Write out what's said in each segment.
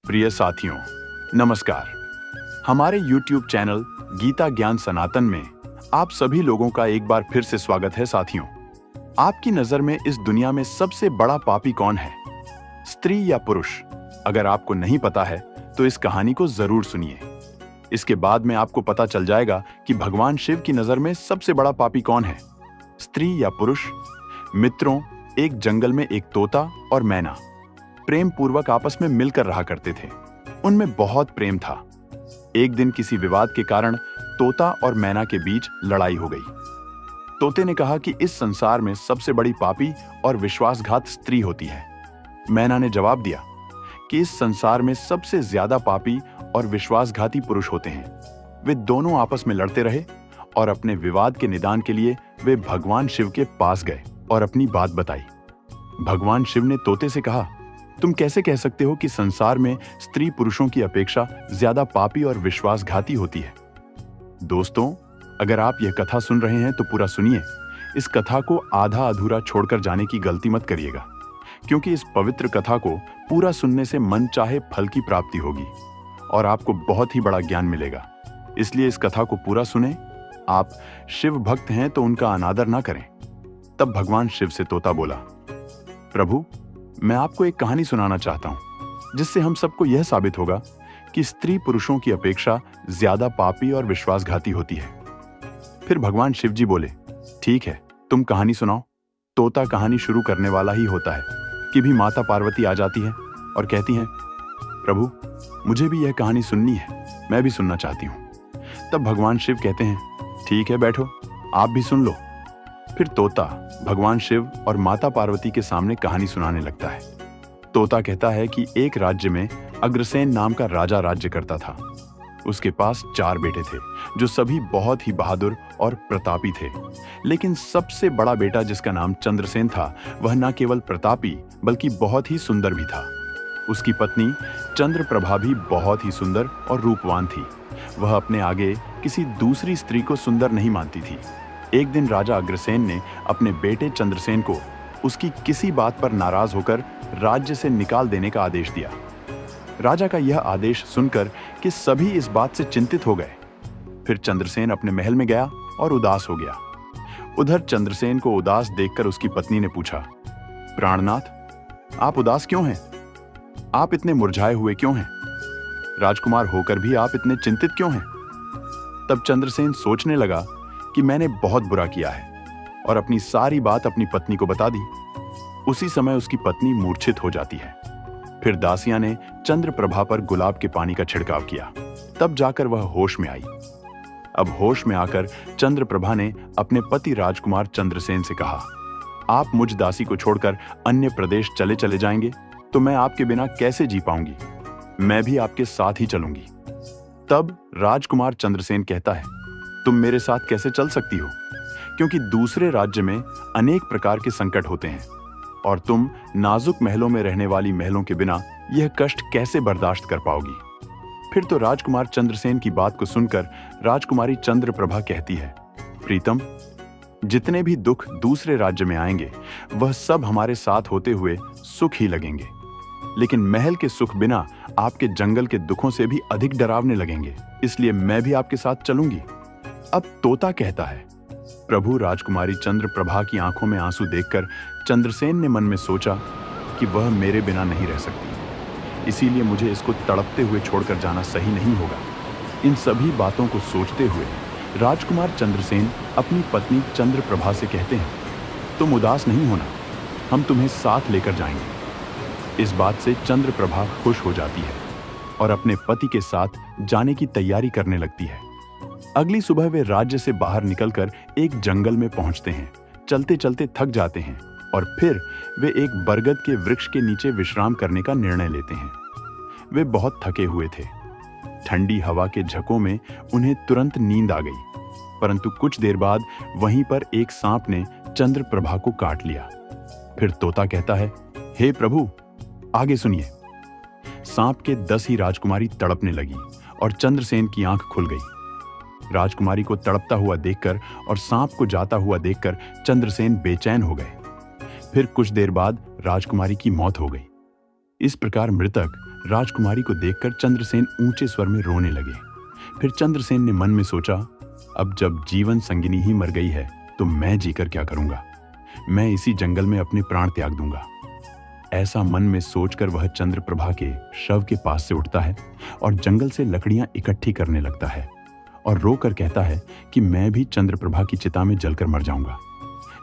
प्रिय साथियों, नमस्कार। हमारे YouTube चैनल गीता ज्ञान सनातन में आप सभी लोगों का एक बार फिर से स्वागत है। साथियों, आपकी नजर में इस दुनिया में सबसे बड़ा पापी कौन है, स्त्री या पुरुष? अगर आपको नहीं पता है तो इस कहानी को जरूर सुनिए। इसके बाद में आपको पता चल जाएगा कि भगवान शिव की नजर में सबसे बड़ा पापी कौन है, स्त्री या पुरुष। मित्रों, एक जंगल में एक तोता और मैना प्रेम पूर्वक आपस में मिलकर रहा करते थे। उनमें बहुत प्रेम था। एक दिन किसी विवाद के कारण तोता और मैना के बीच लड़ाई हो गई। तोते ने कहा कि इस संसार में सबसे बड़ी पापी और विश्वासघात स्त्री होती है। मैना ने जवाब दिया कि इस संसार में सबसे ज्यादा पापी और विश्वासघाती पुरुष होते हैं। वे दोनों आपस में लड़ते रहे और अपने विवाद के निदान के लिए वे भगवान शिव के पास गए और अपनी बात बताई। भगवान शिव ने तोते से कहा, तुम कैसे कह सकते हो कि संसार में स्त्री पुरुषों की अपेक्षा ज्यादा पापी और विश्वासघाती होती है? दोस्तों, अगर आप यह कथा सुन रहे हैं तो पूरा सुनिए। इस कथा को आधा अधूरा छोड़कर जाने की गलती मत करिएगा, क्योंकि इस पवित्र कथा को पूरा सुनने से मन चाहे फल की प्राप्ति होगी और आपको बहुत ही बड़ा ज्ञान मिलेगा। इसलिए इस कथा को पूरा सुने। आप शिव भक्त हैं तो उनका अनादर ना करें। तब भगवान शिव से तोता बोला, प्रभु, मैं आपको एक कहानी सुनाना चाहता हूं, जिससे हम सबको यह साबित होगा कि स्त्री पुरुषों की अपेक्षा ज्यादा पापी और विश्वासघाती होती है। फिर भगवान शिव जी बोले, ठीक है, तुम कहानी सुनाओ। तोता कहानी शुरू करने वाला ही होता है कि भी माता पार्वती आ जाती है और कहती हैं, प्रभु, मुझे भी यह कहानी सुननी है, मैं भी सुनना चाहती हूं। तब भगवान शिव कहते हैं, ठीक है, बैठो, आप भी सुन लो। फिर तोता भगवान शिव और माता पार्वती के सामने कहानी सुनाने लगता है। तोता कहता है कि एक राज्य में अग्रसेन नाम का राजा राज्य करता था। उसके पास 4 बेटे थे, जो सभी बहुत ही बहादुर और प्रतापी थे। लेकिन सबसे बड़ा बेटा, जिसका नाम चंद्रसेन था, वह न केवल प्रतापी बल्कि बहुत ही सुंदर भी था। उसकी पत्नी चंद्रप्रभा भी बहुत ही सुंदर और रूपवान थी। वह अपने आगे किसी दूसरी स्त्री को सुंदर नहीं मानती थी। एक दिन राजा अग्रसेन ने अपने बेटे चंद्रसेन को उसकी किसी बात पर नाराज होकर राज्य से निकाल देने का आदेश दिया। राजा का यह आदेश सुनकर कि सभी इस बात से चिंतित हो गए। फिर चंद्रसेन अपने महल में गया और उदास हो गया। उधर चंद्रसेन को उदास देखकर उसकी पत्नी ने पूछा, प्राणनाथ, आप उदास क्यों हैं? आप इतने मुरझाए हुए क्यों हैं? राजकुमार होकर भी आप इतने चिंतित क्यों हैं? तब चंद्रसेन सोचने लगा कि मैंने बहुत बुरा किया है और अपनी सारी बात अपनी पत्नी को बता दी। उसी समय उसकी पत्नी मूर्छित हो जाती है। फिर दासियां ने चंद्रप्रभा पर गुलाब के पानी का छिड़काव किया। तब जाकर वह होश में आई। अब होश में आकर चंद्रप्रभा ने अपने पति राजकुमार चंद्रसेन से कहा, आप मुझ दासी को छोड़कर अन्य प्रदेश चले चले जाएंगे तो मैं आपके बिना कैसे जी पाऊंगी? मैं भी आपके साथ ही चलूंगी। तब राजकुमार चंद्रसेन कहता है, तुम मेरे साथ कैसे चल सकती हो? क्योंकि दूसरे राज्य में अनेक प्रकार के संकट होते हैं और तुम नाजुक महलों में रहने वाली महलों के बिना यह कष्ट कैसे बर्दाश्त कर पाओगी? फिर तो राजकुमार चंद्रसेन की बात को सुनकर राजकुमारी चंद्रप्रभा कहती है, प्रीतम, जितने भी दुख दूसरे राज्य में आएंगे वह सब हमारे साथ होते हुए सुख ही लगेंगे, लेकिन महल के सुख बिना आपके जंगल के दुखों से भी अधिक डरावने लगेंगे। इसलिए मैं भी आपके साथ चलूंगी। अब तोता कहता है, प्रभु, राजकुमारी चंद्रप्रभा की आंखों में आंसू देखकर चंद्रसेन ने मन में सोचा कि वह मेरे बिना नहीं रह सकती, इसीलिए मुझे इसको तड़पते हुए छोड़कर जाना सही नहीं होगा। इन सभी बातों को सोचते हुए राजकुमार चंद्रसेन अपनी पत्नी चंद्रप्रभा से कहते हैं, तुम उदास नहीं होना, हम तुम्हें साथ लेकर जाएंगे। इस बात से चंद्रप्रभा खुश हो जाती है और अपने पति के साथ जाने की तैयारी करने लगती है। अगली सुबह वे राज्य से बाहर निकलकर एक जंगल में पहुंचते हैं। चलते चलते थक जाते हैं और फिर वे एक बरगद के वृक्ष के नीचे विश्राम करने का निर्णय लेते हैं। वे बहुत थके हुए थे। ठंडी हवा के झकों में उन्हें तुरंत नींद आ गई, परंतु कुछ देर बाद वहीं पर एक सांप ने चंद्रप्रभा को काट लिया। फिर तोता कहता है, हे प्रभु, आगे सुनिए। सांप के 10 ही राजकुमारी तड़पने लगी और चंद्रसेन की आंख खुल गई। राजकुमारी को तड़पता हुआ देखकर और सांप को जाता हुआ देखकर चंद्रसेन बेचैन हो गए। फिर कुछ देर बाद राजकुमारी की मौत हो गई। इस प्रकार मृतक राजकुमारी को देखकर चंद्रसेन ऊंचे स्वर में रोने लगे। फिर चंद्रसेन ने मन में सोचा, अब जब जीवन संगिनी ही मर गई है तो मैं जीकर क्या करूंगा, मैं इसी जंगल में अपने प्राण त्याग दूंगा। ऐसा मन में सोचकर वह चंद्रप्रभा के शव के पास से उठता है और जंगल से लकड़ियां इकट्ठी करने लगता है और रोकर कहता है कि मैं भी चंद्रप्रभा की चिता में जलकर मर जाऊंगा।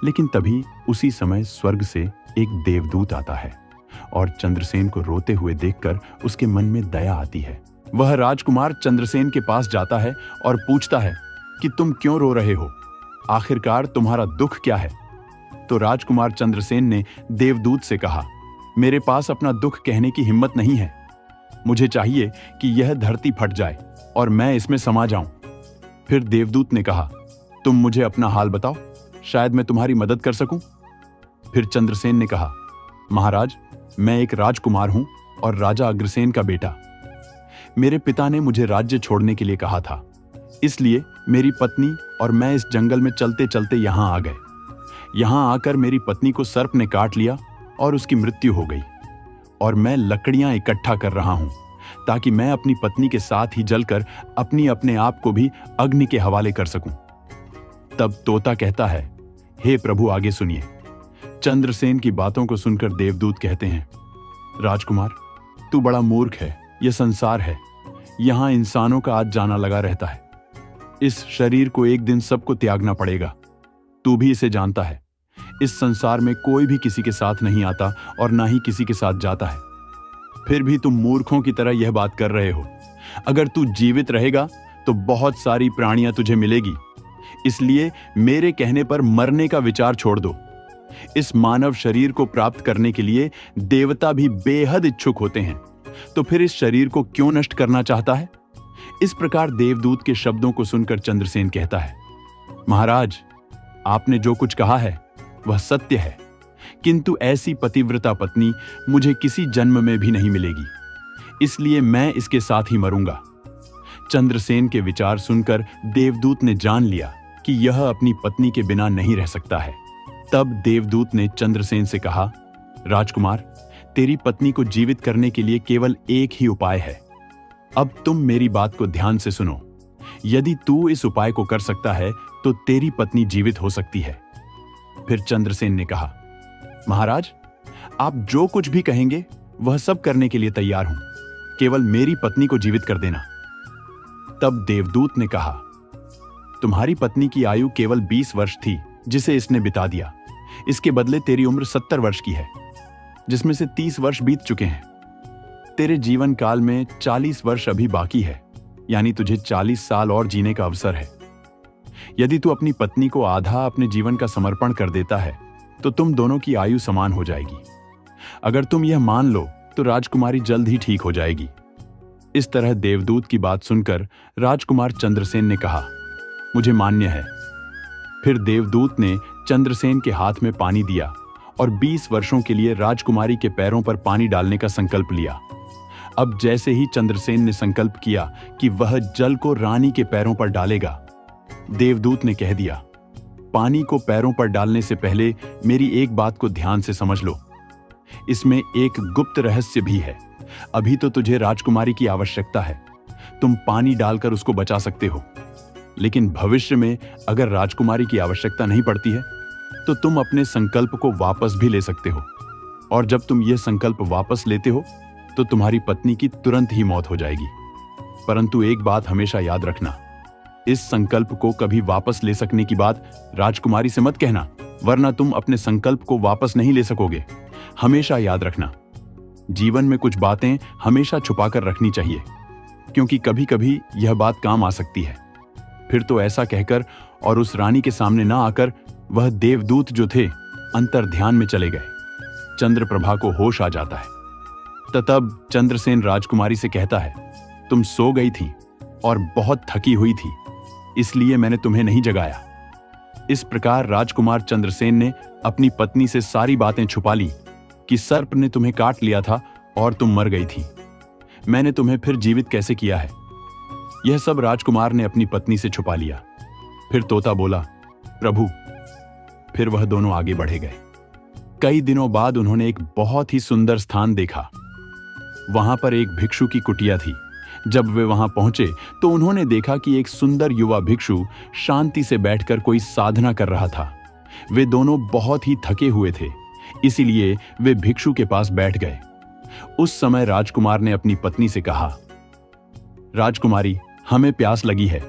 लेकिन तभी उसी समय स्वर्ग से एक देवदूत आता है और चंद्रसेन को रोते हुए देखकर उसके मन में दया आती है। वह राजकुमार चंद्रसेन के पास जाता है और पूछता है कि तुम क्यों रो रहे हो, आखिरकार तुम्हारा दुख क्या है। तो राजकुमार चंद्रसेन ने देवदूत से कहा, मेरे पास अपना दुख कहने की हिम्मत नहीं है, मुझे चाहिए कि यह धरती फट जाए और मैं इसमें समा जाऊं। फिर देवदूत ने कहा, तुम मुझे अपना हाल बताओ, शायद मैं तुम्हारी मदद कर सकूं। फिर चंद्रसेन ने कहा, महाराज, मैं एक राजकुमार हूं और राजा अग्रसेन का बेटा। मेरे पिता ने मुझे राज्य छोड़ने के लिए कहा था, इसलिए मेरी पत्नी और मैं इस जंगल में चलते चलते यहां आ गए। यहां आकर मेरी पत्नी को सर्प ने काट लिया और उसकी मृत्यु हो गई और मैं लकड़ियां इकट्ठा कर रहा हूं ताकि मैं अपनी पत्नी के साथ ही जलकर अपने आप को भी अग्नि के हवाले कर सकूं। तब तोता कहता है, हे प्रभु, आगे सुनिए। चंद्रसेन की बातों को सुनकर देवदूत कहते हैं, राजकुमार, तू बड़ा मूर्ख है, यह संसार है, यहां इंसानों का आज जाना लगा रहता है। इस शरीर को एक दिन सबको त्यागना पड़ेगा, तू भी इसे जानता है। इस संसार में कोई भी किसी के साथ नहीं आता और ना ही किसी के साथ जाता है। फिर भी तुम मूर्खों की तरह यह बात कर रहे हो। अगर तू जीवित रहेगा तो बहुत सारी प्राणियां तुझे मिलेगी, इसलिए मेरे कहने पर मरने का विचार छोड़ दो। इस मानव शरीर को प्राप्त करने के लिए देवता भी बेहद इच्छुक होते हैं, तो फिर इस शरीर को क्यों नष्ट करना चाहता है। इस प्रकार देवदूत के शब्दों को सुनकर चंद्रसेन कहता है, महाराज, आपने जो कुछ कहा है वह सत्य है, किंतु ऐसी पतिव्रता पत्नी मुझे किसी जन्म में भी नहीं मिलेगी, इसलिए मैं इसके साथ ही मरूंगा। चंद्रसेन के विचार सुनकर देवदूत ने जान लिया कि यह अपनी पत्नी के बिना नहीं रह सकता है। तब देवदूत ने चंद्रसेन से कहा, राजकुमार, तेरी पत्नी को जीवित करने के लिए केवल एक ही उपाय है। अब तुम मेरी बात को ध्यान से सुनो। यदि तू इस उपाय को कर सकता है तो तेरी पत्नी जीवित हो सकती है। फिर चंद्रसेन ने कहा, महाराज, आप जो कुछ भी कहेंगे वह सब करने के लिए तैयार हूं, केवल मेरी पत्नी को जीवित कर देना। तब देवदूत ने कहा, तुम्हारी पत्नी की आयु केवल 20 वर्ष थी, जिसे इसने बिता दिया। इसके बदले तेरी उम्र 70 वर्ष की है, जिसमें से 30 वर्ष बीत चुके हैं। तेरे जीवन काल में 40 वर्ष अभी बाकी है, यानी तुझे 40 साल और जीने का अवसर है। यदि तू अपनी पत्नी को आधा अपने जीवन का समर्पण कर देता है तो तुम दोनों की आयु समान हो जाएगी। अगर तुम यह मान लो तो राजकुमारी जल्द ही ठीक हो जाएगी। इस तरह देवदूत की बात सुनकर राजकुमार चंद्रसेन ने कहा, मुझे मान्य है। फिर देवदूत ने चंद्रसेन के हाथ में पानी दिया और 20 वर्षों के लिए राजकुमारी के पैरों पर पानी डालने का संकल्प लिया। अब जैसे ही चंद्रसेन ने संकल्प किया कि वह जल को रानी के पैरों पर डालेगा, देवदूत ने कह दिया, पानी को पैरों पर डालने से पहले मेरी एक बात को ध्यान से समझ लो। इसमें एक गुप्त रहस्य भी है। अभी तो तुझे राजकुमारी की आवश्यकता है, तुम पानी डालकर उसको बचा सकते हो, लेकिन भविष्य में अगर राजकुमारी की आवश्यकता नहीं पड़ती है तो तुम अपने संकल्प को वापस भी ले सकते हो, और जब तुम यह संकल्प वापस लेते हो तो तुम्हारी पत्नी की तुरंत ही मौत हो जाएगी। परंतु एक बात हमेशा याद रखना, इस संकल्प को कभी वापस ले सकने की बात राजकुमारी से मत कहना, वरना तुम अपने संकल्प को वापस नहीं ले सकोगे। हमेशा याद रखना, जीवन में कुछ बातें हमेशा छुपाकर रखनी चाहिए, क्योंकि कभी कभी यह बात काम आ सकती है। फिर तो ऐसा कहकर और उस रानी के सामने ना आकर वह देवदूत जो थे अंतर ध्यान में चले गए। चंद्रप्रभा को होश आ जाता है। तब चंद्रसेन राजकुमारी से कहता है, तुम सो गई थी और बहुत थकी हुई थी, इसलिए मैंने तुम्हें नहीं जगाया। इस प्रकार राजकुमार चंद्रसेन ने अपनी पत्नी से सारी बातें छुपा ली कि सर्प ने तुम्हें काट लिया था और तुम मर गई थी। मैंने तुम्हें फिर जीवित कैसे किया है, यह सब राजकुमार ने अपनी पत्नी से छुपा लिया। फिर तोता बोला, प्रभु। फिर वह दोनों आगे बढ़े गए। कई दिनों बाद उन्होंने एक बहुत ही सुंदर स्थान देखा। वहां पर एक भिक्षु की कुटिया थी। जब वे वहां पहुंचे तो उन्होंने देखा कि एक सुंदर युवा भिक्षु शांति से बैठकर कोई साधना कर रहा था। वे दोनों बहुत ही थके हुए थे, इसीलिए वे भिक्षु के पास बैठ गए। उस समय राजकुमार ने अपनी पत्नी से कहा, राजकुमारी, हमें प्यास लगी है,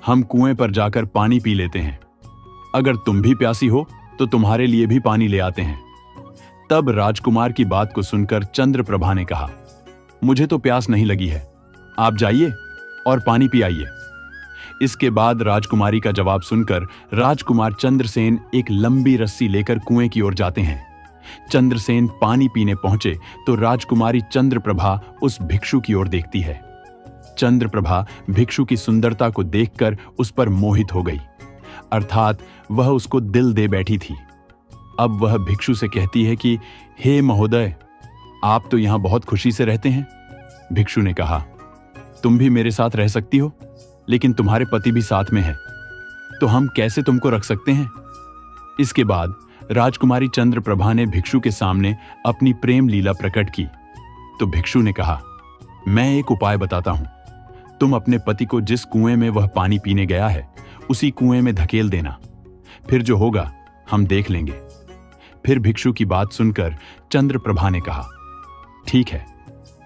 हम कुएं पर जाकर पानी पी लेते हैं। अगर तुम भी प्यासी हो तो तुम्हारे लिए भी पानी ले आते हैं। तब राजकुमार की बात को सुनकर चंद्रप्रभा ने कहा, मुझे तो प्यास नहीं लगी है, आप जाइए और पानी पी आइए। इसके बाद राजकुमारी का जवाब सुनकर राजकुमार चंद्रसेन एक लंबी रस्सी लेकर कुएं की ओर जाते हैं। चंद्रसेन पानी पीने पहुंचे तो राजकुमारी चंद्रप्रभा उस भिक्षु की ओर देखती है। चंद्रप्रभा भिक्षु की सुंदरता को देखकर उस पर मोहित हो गई, अर्थात वह उसको दिल दे बैठी थी। अब वह भिक्षु से कहती है कि हे महोदय, आप तो यहां बहुत खुशी से रहते हैं। भिक्षु ने कहा, तुम भी मेरे साथ रह सकती हो, लेकिन तुम्हारे पति भी साथ में है, तो हम कैसे तुमको रख सकते हैं। इसके बाद राजकुमारी चंद्रप्रभा ने भिक्षु के सामने अपनी प्रेम लीला प्रकट की। तो भिक्षु ने कहा, मैं एक उपाय बताता हूं, तुम अपने पति को जिस कुएं में वह पानी पीने गया है उसी कुएं में धकेल देना, फिर जो होगा हम देख लेंगे। फिर भिक्षु की बात सुनकर चंद्रप्रभा ने कहा, ठीक है,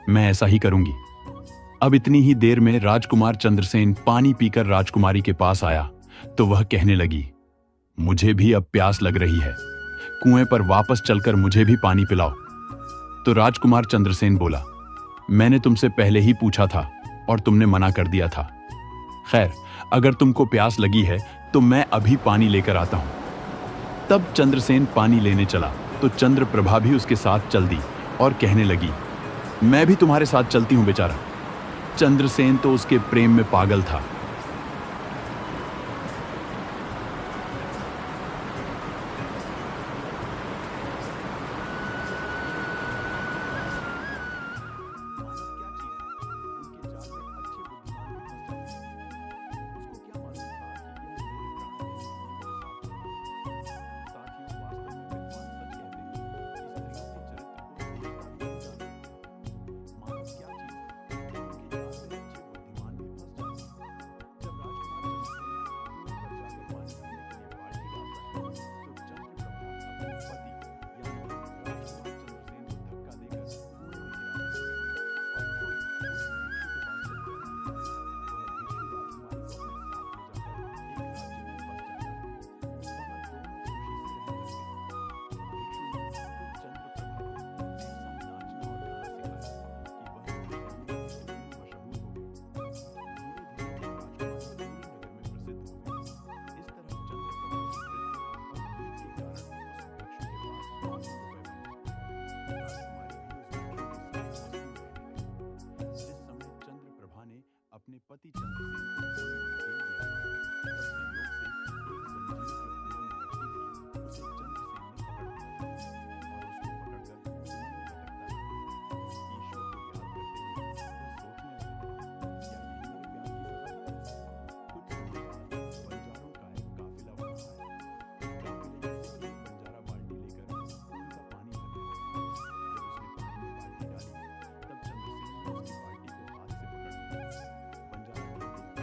मैं ऐसा ही करूंगी। अब इतनी ही देर में राजकुमार चंद्रसेन पानी पीकर राजकुमारी के पास आया तो वह कहने लगी, मुझे भी अब प्यास लग रही है, कुएं पर वापस चलकर मुझे भी पानी पिलाओ। तो राजकुमार चंद्रसेन बोला, मैंने तुमसे पहले ही पूछा था और तुमने मना कर दिया था। खैर, अगर तुमको प्यास लगी है तो मैं अभी पानी लेकर आता हूं। तब चंद्रसेन पानी लेने चला तो चंद्रप्रभा भी उसके साथ चल दी और कहने लगी, मैं भी तुम्हारे साथ चलती हूं बेचारा। चंद्रसेन तो उसके प्रेम में पागल था। अपने पति चंद्रसेन को कुएं में धकेल दिया था। तब संयोग से एक जंजीर जो कुएं में लटकी थी उसे चंद्रसेन ने पकड़ लिया और उसको पकड़कर कुएं में लटकता रहा। ईश्वर को याद करते हुए वह सोचने लगा, क्या यही मेरे प्यार की सजा है? कुछ समय बाद बंजारों का एक काफिला वहां आया। काफिले में से एक बंजारा बाल्टी लेकर कुएं का पानी भरने लगा। जब उसने पानी में बाल्टी डाली तब चंद्रसेन ने उसकी बाल्टी को हाथ से पकड़ लिया। बंजारा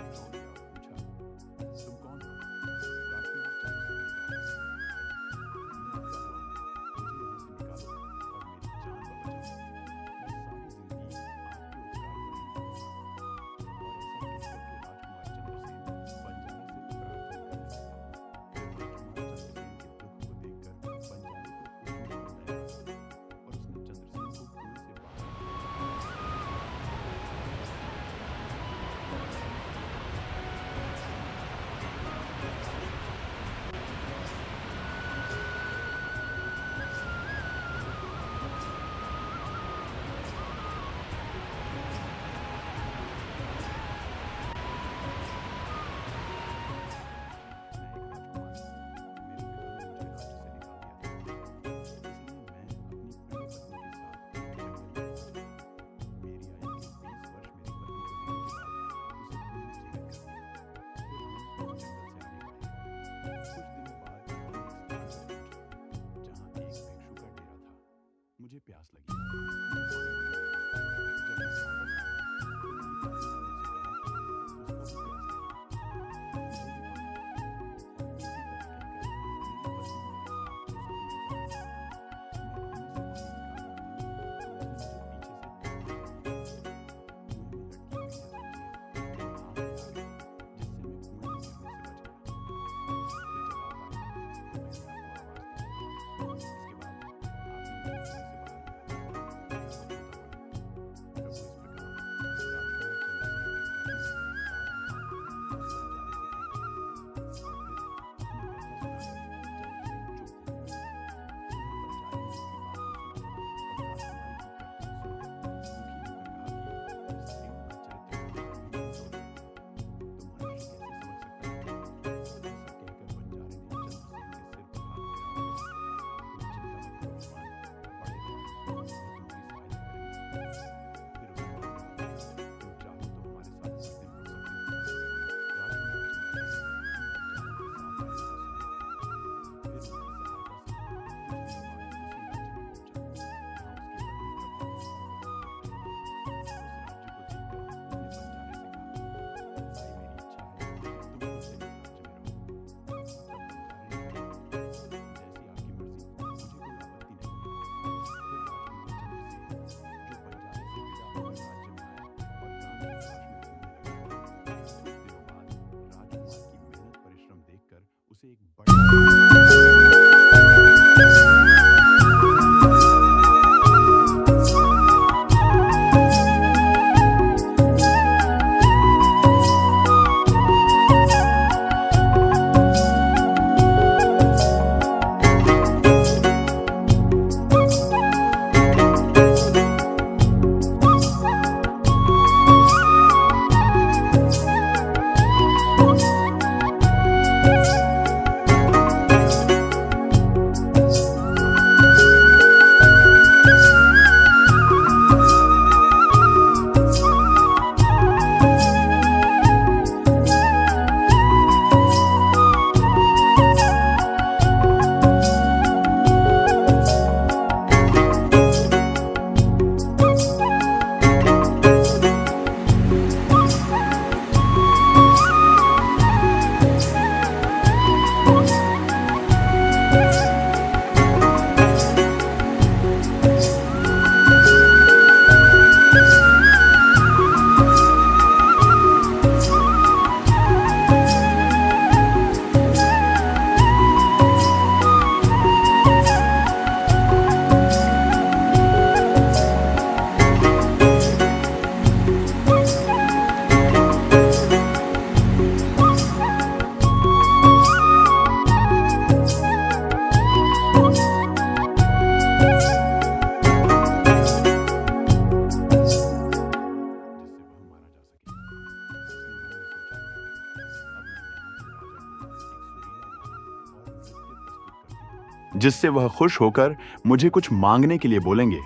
जिससे वह खुश होकर मुझे कुछ मांगने के लिए बोलेंगे,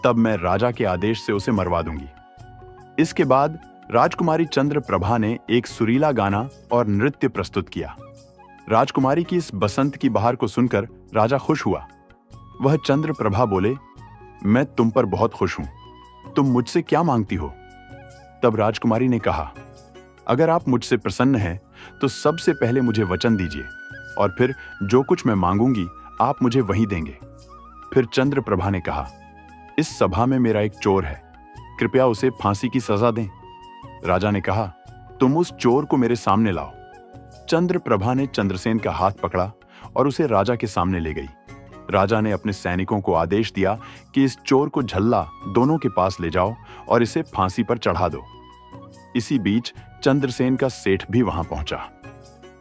तब मैं राजा के आदेश से उसे मरवा दूंगी। इसके बाद राजकुमारी चंद्रप्रभा ने एक सुरीला गाना और नृत्य प्रस्तुत किया। राजकुमारी की इस बसंत की बहार को सुनकर राजा खुश हुआ। वह चंद्रप्रभा बोले, मैं तुम पर बहुत खुश हूं, तुम मुझसे क्या मांगती हो? तब राजकुमारी ने कहा, अगर आप मुझसे प्रसन्न हैं तो सबसे पहले मुझे वचन दीजिए और फिर जो कुछ मैं मांगूंगी आप मुझे वही देंगे। फिर चंद्रप्रभा ने कहा, इस सभा में मेरा एक चोर है, कृपया उसे फांसी की सजा दें। राजा ने कहा, तुम उस चोर को मेरे सामने लाओ। चंद्रप्रभा ने चंद्रसेन का हाथ पकड़ा और उसे राजा के सामने ले गई। राजा ने अपने सैनिकों को आदेश दिया कि इस चोर को झल्ला दोनों के पास ले जाओ और इसे फांसी पर चढ़ा दो। इसी बीच चंद्रसेन का सेठ भी वहां पहुंचा।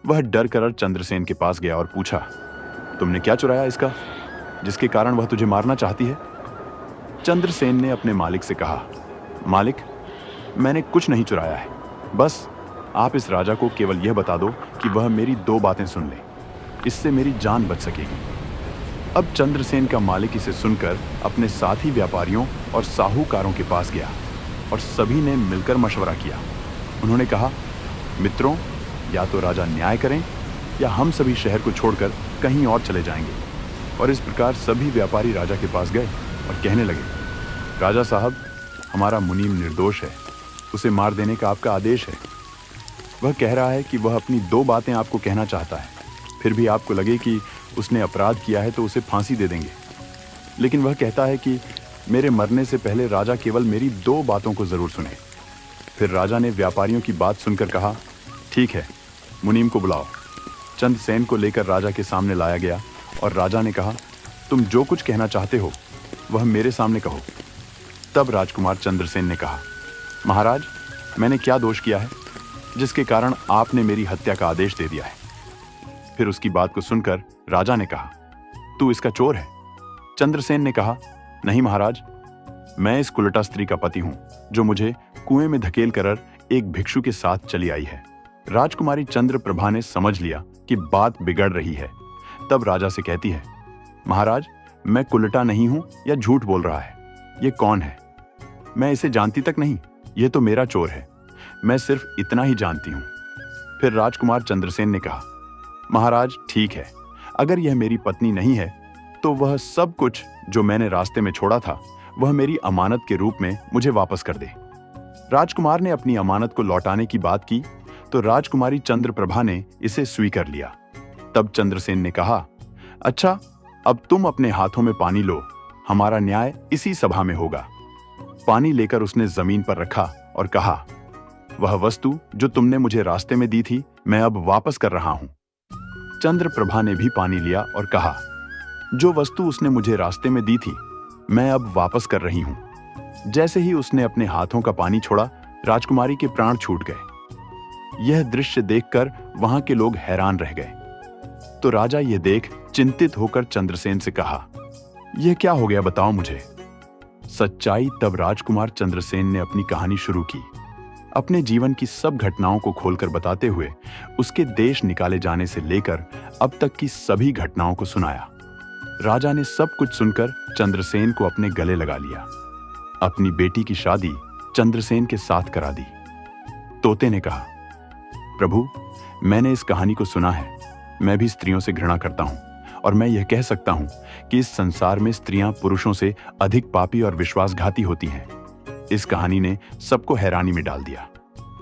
वह डर कर चंद्रसेन के पास गया और पूछा, तुमने क्या चुराया इसका, जिसके कारण वह तुझे मारना चाहती है? चंद्रसेन ने अपने मालिक से कहा, मालिक, मैंने कुछ नहीं चुराया है, बस आप इस राजा को केवल यह बता दो कि वह मेरी 2 बातें सुन ले, इससे मेरी जान बच सकेगी। अब चंद्रसेन का मालिक इसे सुनकर अपने साथी व्यापारियों और साहूकारों के पास गया और सभी ने मिलकर मशवरा किया। उन्होंने कहा, मित्रों, या तो राजा न्याय करें या हम सभी शहर को छोड़कर कहीं और चले जाएंगे। और इस प्रकार सभी व्यापारी राजा के पास गए और कहने लगे, राजा साहब, हमारा मुनीम निर्दोष है, उसे मार देने का आपका आदेश है। वह कह रहा है कि वह अपनी 2 बातें आपको कहना चाहता है, फिर भी आपको लगे कि उसने अपराध किया है तो उसे फांसी दे देंगे। लेकिन वह कहता है कि मेरे मरने से पहले राजा केवल मेरी 2 बातों को जरूर सुने। फिर राजा ने व्यापारियों की बात सुनकर कहा, ठीक है, मुनीम को बुलाओ। चंद्रसेन को लेकर राजा के सामने लाया गया और राजा ने कहा, तुम जो कुछ कहना चाहते हो वह मेरे सामने कहो। तब राजकुमार चंद्रसेन ने कहा, महाराज, मैंने क्या दोष किया है जिसके कारण आपने मेरी हत्या का आदेश दे दिया है? फिर उसकी बात को सुनकर राजा ने कहा, तू इसका चोर है? चंद्रसेन ने कहा, नहीं महाराज, मैं इस कुलटा स्त्री का पति हूं जो मुझे कुएं में धकेल कर एक भिक्षु के साथ चली आई है। राजकुमारी चंद्रप्रभा ने समझ लिया कि बात बिगड़ रही है। तब राजा से कहती है, महाराज, मैं कुलटा नहीं हूं या झूठ बोल रहा है, ये कौन है? मैं इसे जानती तक नहीं, ये तो मेरा चोर है, मैं सिर्फ इतना ही जानती हूं। फिर राजकुमार चंद्रसेन ने कहा, महाराज, ठीक है, अगर यह मेरी पत्नी नहीं है तो वह सब कुछ जो मैंने रास्ते में छोड़ा था वह मेरी अमानत के रूप में मुझे वापस कर दे। राजकुमार ने अपनी अमानत को लौटाने की बात की तो राजकुमारी चंद्रप्रभा ने इसे स्वीकार लिया। तब चंद्रसेन ने कहा, अच्छा, अब तुम अपने हाथों में पानी लो, हमारा न्याय इसी सभा में होगा। पानी लेकर उसने जमीन पर रखा और कहा, वह वस्तु जो तुमने मुझे रास्ते में दी थी मैं अब वापस कर रहा हूं। चंद्रप्रभा ने भी पानी लिया और कहा, जो वस्तु उसने मुझे रास्ते में दी थी मैं अब वापस कर रही हूं। जैसे ही उसने अपने हाथों का पानी छोड़ा, राजकुमारी के प्राण छूट गए। यह दृश्य देखकर वहां के लोग हैरान रह गए। तो राजा यह देख चिंतित होकर चंद्रसेन से कहा, यह क्या हो गया, बताओ मुझे। सच्चाई तब राजकुमार चंद्रसेन ने अपनी कहानी शुरू की, अपने जीवन की सब घटनाओं को खोलकर बताते हुए उसके देश निकाले जाने से लेकर अब तक की सभी घटनाओं को सुनाया। राजा ने सब कुछ सुनकर चंद्रसेन को अपने गले लगा लिया। अपनी बेटी की शादी चंद्रसेन के साथ करा दी। तोते ने कहा, प्रभु, मैंने इस कहानी को सुना है, मैं भी स्त्रियों से घृणा करता हूं और मैं यह कह सकता हूं कि इस संसार में स्त्रियां पुरुषों से अधिक पापी और विश्वासघाती होती हैं। इस कहानी ने सबको हैरानी में डाल दिया।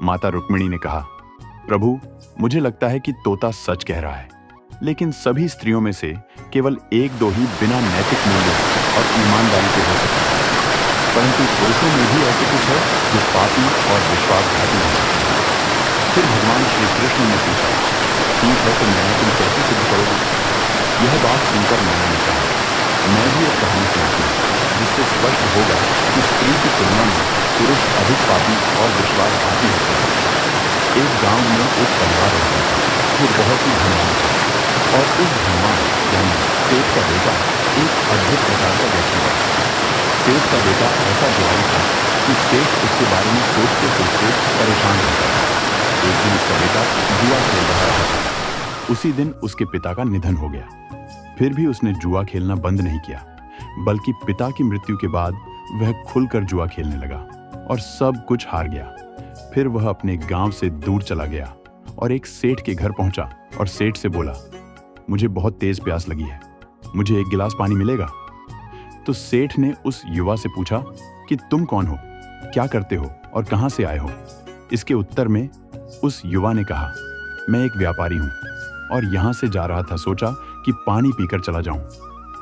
माता रुक्मिणी ने कहा, प्रभु, मुझे लगता है कि तोता सच कह रहा है, लेकिन सभी स्त्रियों में से केवल 1-2 ही बिना नैतिक मूल्य और ईमानदारी के हो सकती है, परंतु पुरुषों में भी ऐसे कुछ है जो पापी और विश्वासघाती हैं। फिर भगवान श्री कृष्ण ने पूछा, ठीक है, तो न्याय तुम कैसे सिद्ध करोगे? यह बात सुनकर मैंने ने कहा, मैं भी एक कहानी सुनाती हूँ जिससे स्पष्ट होगा कि स्त्री की तुलना में पुरुष अधिक पापी और विश्वासघाती होते हैं। एक गांव में एक परिवार रहता था जो बहुत ही धनवान था और उस धनवान यानी सेठ का बेटा एक अद्भुत प्रकार का व्यक्ति था। सेठ का बेटा ऐसा जुआरी था कि सेठ उसके बारे में सोचते सोचते परेशान रहता था। एक दिन उसका बेटा जुआ खेल रहा था। उसी दिन उसके पिता का निधन हो गया। फिर भी उसने जुआ खेलना बंद नहीं किया, बल्कि पिता की मृत्यु के बाद वह खुलकर जुआ खेलने लगा और सब कुछ हार गया। फिर वह अपने गांव से दूर चला गया और एक सेठ के घर पहुंचा और सेठ से बोला, मुझे बहुत तेज प्यास लगी है, मुझे एक गिलास पानी मिलेगा? तो सेठ ने उस युवा से पूछा कि तुम कौन हो, क्या करते हो और कहां से आए हो? इसके उत्तर में उस युवा ने कहा, मैं एक व्यापारी हूं और यहां से जा रहा था, सोचा कि पानी पीकर चला जाऊं।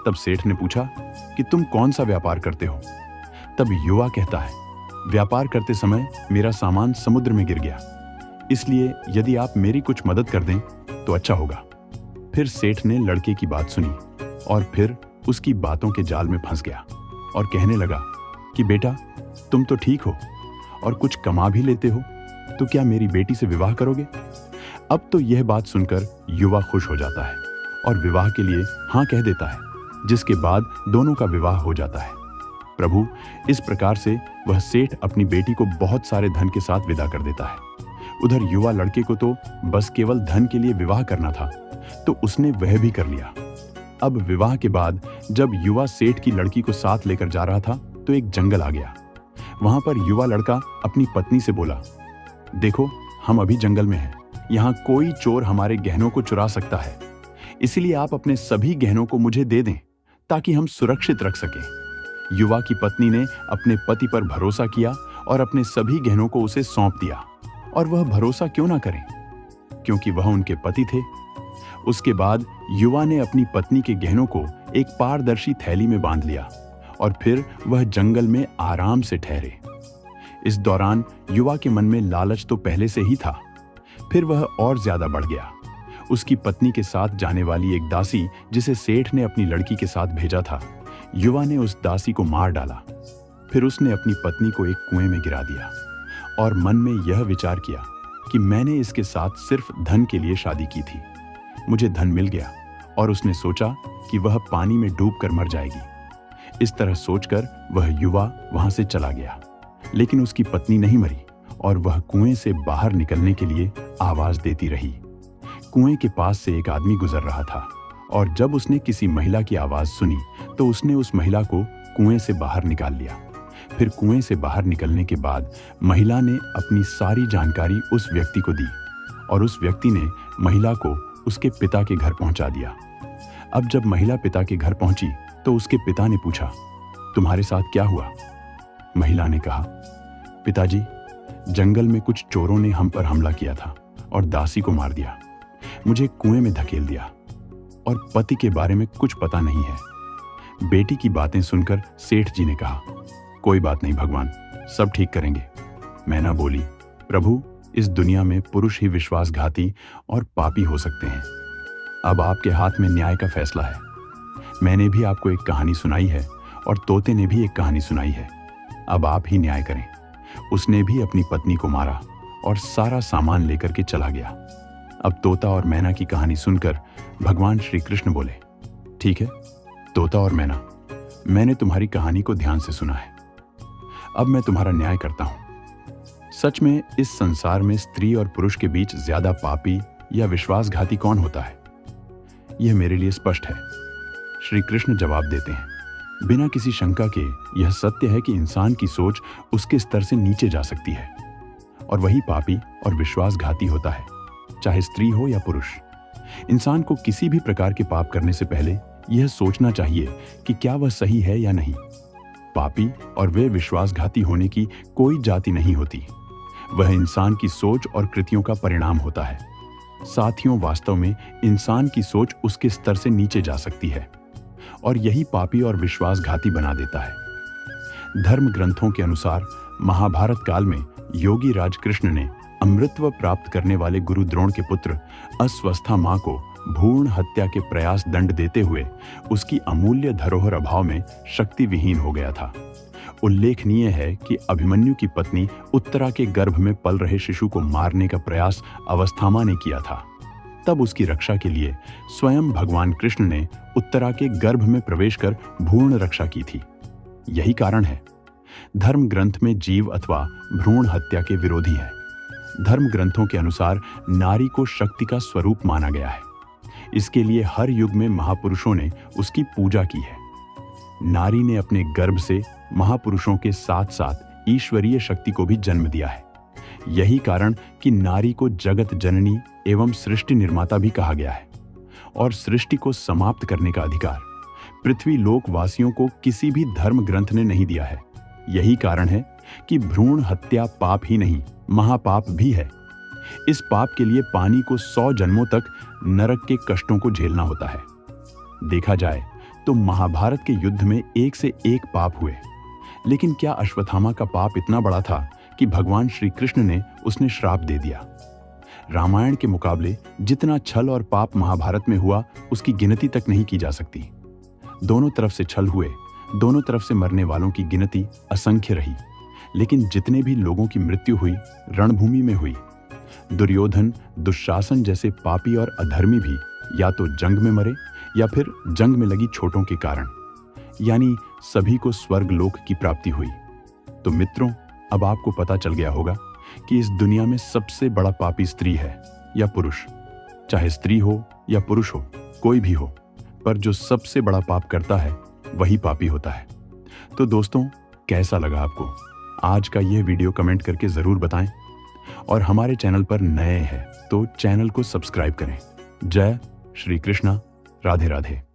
तब सेठ ने पूछा कि तुम कौन सा व्यापार करते हो? तब युवा कहता है, व्यापार करते समय मेरा सामान समुद्र में गिर गया, इसलिए यदि आप मेरी कुछ मदद कर दें तो अच्छा होगा। फिर सेठ ने लड़के की बात सुनी और फिर उसकी बातों के जाल में फंस गया और कहने लगा कि बेटा, तुम तो ठीक हो और कुछ कमा भी लेते हो, तो क्या मेरी बेटी से विवाह करोगे? अब तो यह बात सुनकर युवा खुश हो जाता है और विवाह के लिए हाँ कह देता है, जिसके बाद दोनों का विवाह हो जाता है। प्रभु, इस प्रकार से वह सेठ अपनी बेटी को बहुत सारे धन के साथ विदा कर देता है। उधर युवा लड़के को तो बस केवल धन के लिए विवाह करना था, तो उसने वह भी कर लिया। अब विवाह के बाद जब युवा सेठ की लड़की को साथ लेकर जा रहा था तो एक जंगल आ गया। वहां पर युवा लड़का अपनी पत्नी से बोला, देखो, हम अभी जंगल में हैं, यहाँ कोई चोर हमारे गहनों को चुरा सकता है, इसलिए आप अपने सभी गहनों को मुझे दे दें ताकि हम सुरक्षित रख सकें। युवा की पत्नी ने अपने पति पर भरोसा किया और अपने सभी गहनों को उसे सौंप दिया। और वह भरोसा क्यों ना करें, क्योंकि वह उनके पति थे। उसके बाद युवा ने अपनी पत्नी के गहनों को एक पारदर्शी थैली में बांध लिया और फिर वह जंगल में आराम से ठहरे। इस दौरान युवा के मन में लालच तो पहले से ही था, फिर वह और ज्यादा बढ़ गया। उसकी पत्नी के साथ जाने वाली एक दासी जिसे सेठ ने अपनी लड़की के साथ भेजा था, युवा ने उस दासी को मार डाला। फिर उसने अपनी पत्नी को एक कुएं में गिरा दिया और मन में यह विचार किया कि मैंने इसके साथ सिर्फ धन के लिए शादी की थी, मुझे धन मिल गया, और उसने सोचा कि वह पानी में डूबकर मर जाएगी। इस तरह सोचकर वह युवा वहां से चला गया, लेकिन उसकी पत्नी नहीं मरी और वह कुएं से बाहर निकलने के लिए आवाज देती रही। कुएं के पास से एक आदमी गुजर रहा था और जब उसने किसी महिला की आवाज सुनी तो उसने उस महिला को कुएं से बाहर निकाल लिया। फिर कुएं से बाहर निकलने के बाद महिला ने अपनी सारी जानकारी उस व्यक्ति को दी और उस व्यक्ति ने महिला को उसके पिता के घर पहुंचा दिया। अब जब महिला पिता के घर पहुंची तो उसके पिता ने पूछा, तुम्हारे साथ क्या हुआ? महिला ने कहा, पिताजी, जंगल में कुछ चोरों ने हम पर हमला किया था और दासी को मार दिया, मुझे कुएं में धकेल दिया और पति के बारे में कुछ पता नहीं है। बेटी की बातें सुनकर सेठ जी ने कहा, कोई बात नहीं भगवान, सब ठीक करेंगे। मैना बोली, प्रभु, इस दुनिया में पुरुष ही विश्वासघाती और पापी हो सकते हैं। अब आपके हाथ में न्याय का फैसला है। मैंने भी आपको एक कहानी सुनाई है और तोते ने भी एक कहानी सुनाई है, अब आप ही न्याय करें। उसने भी अपनी पत्नी को मारा और सारा सामान लेकर के चला गया। अब तोता और मैना की कहानी सुनकर भगवान श्री कृष्ण बोले, ठीक है तोता और मैना, मैंने तुम्हारी कहानी को ध्यान से सुना है, अब मैं तुम्हारा न्याय करता हूं। सच में इस संसार में स्त्री और पुरुष के बीच ज्यादा पापी या विश्वासघाती कौन होता है, यह मेरे लिए स्पष्ट है। श्री कृष्ण जवाब देते हैं, बिना किसी शंका के यह सत्य है कि इंसान की सोच उसके स्तर से नीचे जा सकती है और वही पापी और विश्वासघाती होता है, चाहे स्त्री हो या पुरुष। इंसान को किसी भी प्रकार के पाप करने से पहले यह सोचना चाहिए कि क्या वह सही है या नहीं। पापी और वे विश्वासघाती होने की कोई जाति नहीं होती, वह इंसान की सोच और कृतियों का परिणाम होता है। साथियों, वास्तव में इंसान की सोच उसके स्तर से नीचे जा सकती है और यही पापी और विश्वासघाती बना देता है। धर्म ग्रंथों के अनुसार महाभारत काल में योगी राज कृष्ण ने अमृतत्व प्राप्त करने वाले गुरु द्रोण के पुत्र अस्वस्था मां को भ्रूण हत्या के प्रयास दंड देते हुए उसकी अमूल्य धरोहर अभाव में शक्ति विहीन हो गया था। उल्लेखनीय है कि अभिमन्यु की पत्नी उत्तरा के गर्भ में पल रहे शिशु को मारने का प्रयास अवस्थामा ने किया था। तब उसकी रक्षा के लिए स्वयं भगवान कृष्ण ने उत्तरा के गर्भ में प्रवेश कर भ्रूण रक्षा की थी। यही कारण है धर्म ग्रंथ में जीव अथवा भ्रूण हत्या के विरोधी है। धर्म ग्रंथों के अनुसार नारी को शक्ति का स्वरूप माना गया है, इसके लिए हर युग में महापुरुषों ने उसकी पूजा की है। नारी ने अपने गर्भ से महापुरुषों के साथ साथ ईश्वरीय शक्ति को भी जन्म दिया है। यही कारण कि नारी को जगत जननी एवं सृष्टि निर्माता भी कहा गया है। और सृष्टि को समाप्त करने का अधिकार पृथ्वी लोक वासियों को किसी भी धर्म ग्रंथ ने नहीं दिया है। यही कारण है कि भ्रूण हत्या पाप ही नहीं, महापाप भी है। इस पाप के लिए पानी को 100 जन्मों तक नरक के कष्टों को झेलना होता है। देखा जाए तो महाभारत के युद्ध में एक से एक पाप हुए, लेकिन क्या अश्वत्थामा का पाप इतना बड़ा था कि भगवान श्री कृष्ण ने उसने श्राप दे दिया? रामायण के मुकाबले जितना छल और पाप महाभारत में हुआ उसकी गिनती तक नहीं की जा सकती। दोनों तरफ से छल हुए, दोनों तरफ से मरने वालों की गिनती असंख्य रही, लेकिन जितने भी लोगों की मृत्यु हुई रणभूमि में हुई। दुर्योधन, दुशासन जैसे पापी और अधर्मी भी या तो जंग में मरे या फिर जंग में लगी चोटों के कारण, यानी सभी को स्वर्ग लोक की प्राप्ति हुई। तो मित्रों, अब आपको पता चल गया होगा कि इस दुनिया में सबसे बड़ा पापी स्त्री है या पुरुष। चाहे स्त्री हो या पुरुष हो, कोई भी हो, पर जो सबसे बड़ा पाप करता है वही पापी होता है। तो दोस्तों, कैसा लगा आपको आज का यह वीडियो? कमेंट करके जरूर बताएं। और हमारे चैनल पर नए हैं तो चैनल को सब्सक्राइब करें। जय श्री कृष्णा, राधे राधे।